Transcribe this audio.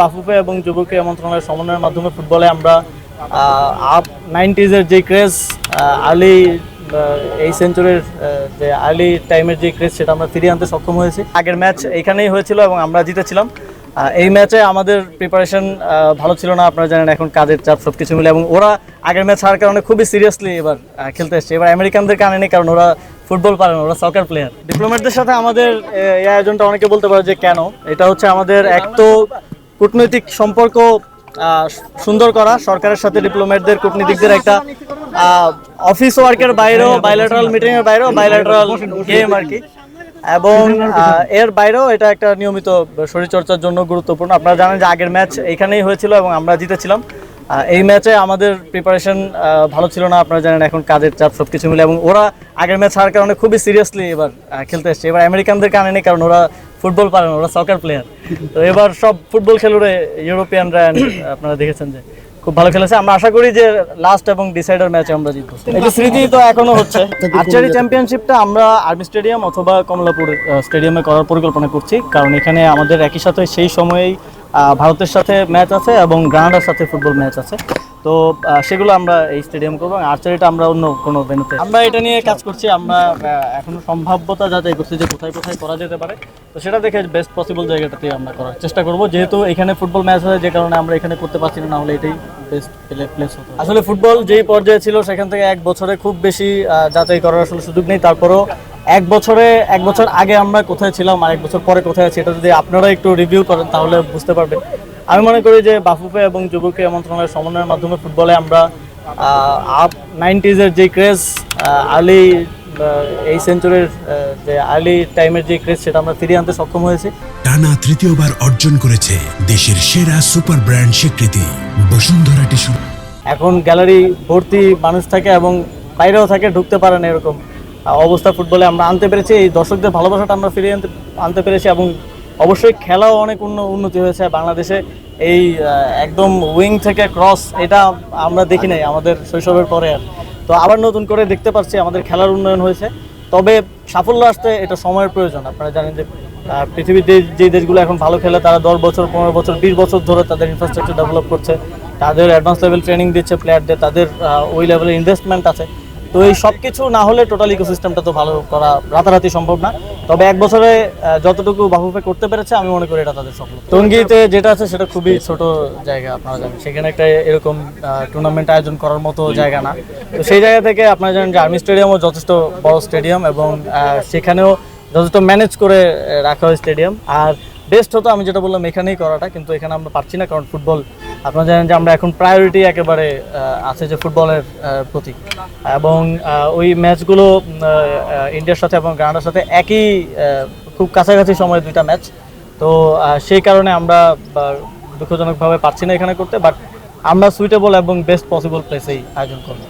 বাফুফে এবং যুবকীয় মন্ত্রণালয়ের সমন্বয়ের মাধ্যমে ফুটবলে আমরা আপ 90s-এর যে ক্রেজ, আর্লি এই সেঞ্চুরির যে আর্লি টাইমের যে ক্রেজ, সেটা আমরা ফিরিয়ে আনতে সক্ষম হয়েছি। আগের ম্যাচ এইখানেই হয়েছিল এবং আমরা জিতেছিলাম। এই ম্যাচে আমাদের প্রিপারেশন ভালো ছিল না, আপনারা জানেন, এখন কাজের চাপ সব কিছু মিলে, এবং ওরা আগের ম্যাচ হারার কারণে খুবই সিরিয়াসলি এবার খেলতে এসছে। এবার আমেরিকানদের কারণে নেই, কারণ ওরা ফুটবল পারে না, ওরা সকার প্লেয়ার। ডিপ্লোম্যাটদের সাথে আমাদের এই আয়োজনটা অনেকে বলতে পারে যে কেন, এটা হচ্ছে আমাদের এক তো কূটনৈতিক সম্পর্ক সুন্দর করা, সরকারের সাথে ডিপ্লোম্যাটদের কূটনীতিকদের একটা অফিস ওয়ার্কের বাইরেও, বাইল্যাটারাল মিটিংয়ের বাইরেও বাইল্যাটারাল গেম আর কি, এবং এর বাইরেও এটা একটা নিয়মিত শরীরচর্চার জন্য গুরুত্বপূর্ণ। আপনারা জানেন যে আগের ম্যাচ এইখানেই হয়েছিল এবং আমরা জিতেছিলাম। এই ম্যাচে আমাদের প্রিপারেশন ভালো ছিল না, আপনারা জানেন, এখন কাজের চাপ সব কিছু মিলে, এবং ওরা আগের ম্যাচ হারার কারণে খুবই সিরিয়াসলি এবার খেলতে এসছে। এবার আমেরিকানদের কারণে নেই, কারণ ওরা ফুটবল পারে না, ওরা সকার প্লেয়ার। তো এবার সব ফুটবল খেলুড়ে ইউরোপিয়ানরা আপনারা দেখেছেন যে খুব ভালো খেলেছে। আমরা আশা করি যে লাস্ট এবং ডিসাইডার ম্যাচে আমরা জিতবো। এই স্মৃতি তো এখনো হচ্ছে। আর্চারি চ্যাম্পিয়নশিপটা আমরা আর্মি স্টেডিয়াম অথবা কমলাপুর স্টেডিয়ামে করার পরিকল্পনা করছি, কারণ এখানে আমাদের একই সাথে সেই সময়েই ভারতের সাথে ম্যাচ আছে এবং গ্রানাডার সাথে ফুটবল ম্যাচ আছে। তো সেগুলো আমরা এই স্টেডিয়াম করবো, আর্চারিটা আমরা অন্য কোনো ভেন্যুতে। আমরা এটা নিয়ে কাজ করছি, আমরা এখনো সম্ভাব্যতা যাচাই করছি যে কোথায় কোথায় করা যেতে পারে। তো সেটা দেখে বেস্ট পসিবল জায়গাটাতে আমরা করার চেষ্টা করব, যেহেতু এখানে ফুটবল ম্যাচ হয়, যে কারণে আমরা এখানে করতে পারছি না, হলে এটাই বেস্ট প্লেস হতো। আসলে ফুটবল যেই পর্যায়ে ছিল সেখান থেকে এক বছরে খুব বেশি যাচাই করার আসলে সুযোগ নেই। তারপরও এক বছর আগে আমরা কোথায় ছিলাম আর এক বছর পরে কোথায় আছি, এটা যদি আপনারা একটু রিভিউ করেন তাহলে বুঝতে পারবেন। আমি মনে করি যে বাফুফে এবং যুবকীয় মন্ত্রণালয়ের সমন্বয়ের মাধ্যমে ফুটবলে আমরা আপ 90s-এর যে ক্রেজ, আর্লি এই সেঞ্চুরির যে আর্লি টাইমের যে ক্রেজ, সেটা আমরা ফিরিয়ে আনতে সক্ষম হয়েছি। টানা তৃতীয়বার অর্জন করেছে দেশের সেরা সুপার ব্র্যান্ড স্বীকৃতি বসুন্ধরা টিস্যু। এখন গ্যালারি ভর্তি মানুষ থাকে এবং বাইরেও থাকে, ঢুকতে পারে না, এরকম অবস্থা ফুটবলে আমরা আনতে পেরেছি। এই দর্শকদের ভালোবাসাটা আমরা ফিরিয়ে আনতে পেরেছি, এবং অবশ্যই খেলাও অনেক উন্নতি হয়েছে বাংলাদেশে। এই একদম উইং থেকে ক্রস, এটা আমরা দেখি নাই আমাদের শৈশবের পরে আর। তো আবার নতুন করে দেখতে পাচ্ছি আমাদের খেলার উন্নয়ন হয়েছে। তবে সাফল্য আসতে এটা সময়ের প্রয়োজন। আপনারা জানেন যে পৃথিবীর যে দেশগুলো এখন ভালো খেলে, তারা 10 বছর, 15 বছর, 20 বছর ধরে তাদের ইনফ্রাস্ট্রাকচার ডেভেলপ করছে, তাদের অ্যাডভান্স লেভেল ট্রেনিং দিচ্ছে প্লেয়ারদের, তাদের ওই লেভেলের ইনভেস্টমেন্ট আছে। তো এই সব কিছু না হলে টোটাল ইকোসিস্টেমটা তো ভালো করা রাতারাতি সম্ভব না। তবে এক বছরে যতটুকু বাফুফে করতে পেরেছে, আমি মনে করি এটা তাদের সফল। টঙ্গীতে যেটা আছে সেটা খুবই ছোট জায়গা, আপনারা জানেন, সেখানে একটা এরকম টুর্নামেন্ট আয়োজন করার মতো জায়গা না। তো সেই জায়গা থেকে আপনারা জানেন যে আর্মি স্টেডিয়ামও যথেষ্ট বড় স্টেডিয়াম, এবং সেখানেও যথেষ্ট ম্যানেজ করে রাখা হয় স্টেডিয়াম। আর বেস্ট হতো আমি যেটা বললাম এখানেই করাটা, কিন্তু এখানে আমরা পারছি না, কারণ ফুটবল, আপনারা জানেন যে আমরা এখন প্রায়োরিটি একেবারে আছে যে ফুটবলের প্রতি, এবং ওই ম্যাচগুলো ইন্ডিয়ার সাথে এবং গ্রানাডার সাথে একই খুব কাছাকাছি সময়ে দুইটা ম্যাচ। তো সেই কারণে আমরা দুঃখজনকভাবে পারছি না এখানে করতে, বাট আমরা সুইটেবল এবং বেস্ট পসিবল প্লেসেই আয়োজন করবো।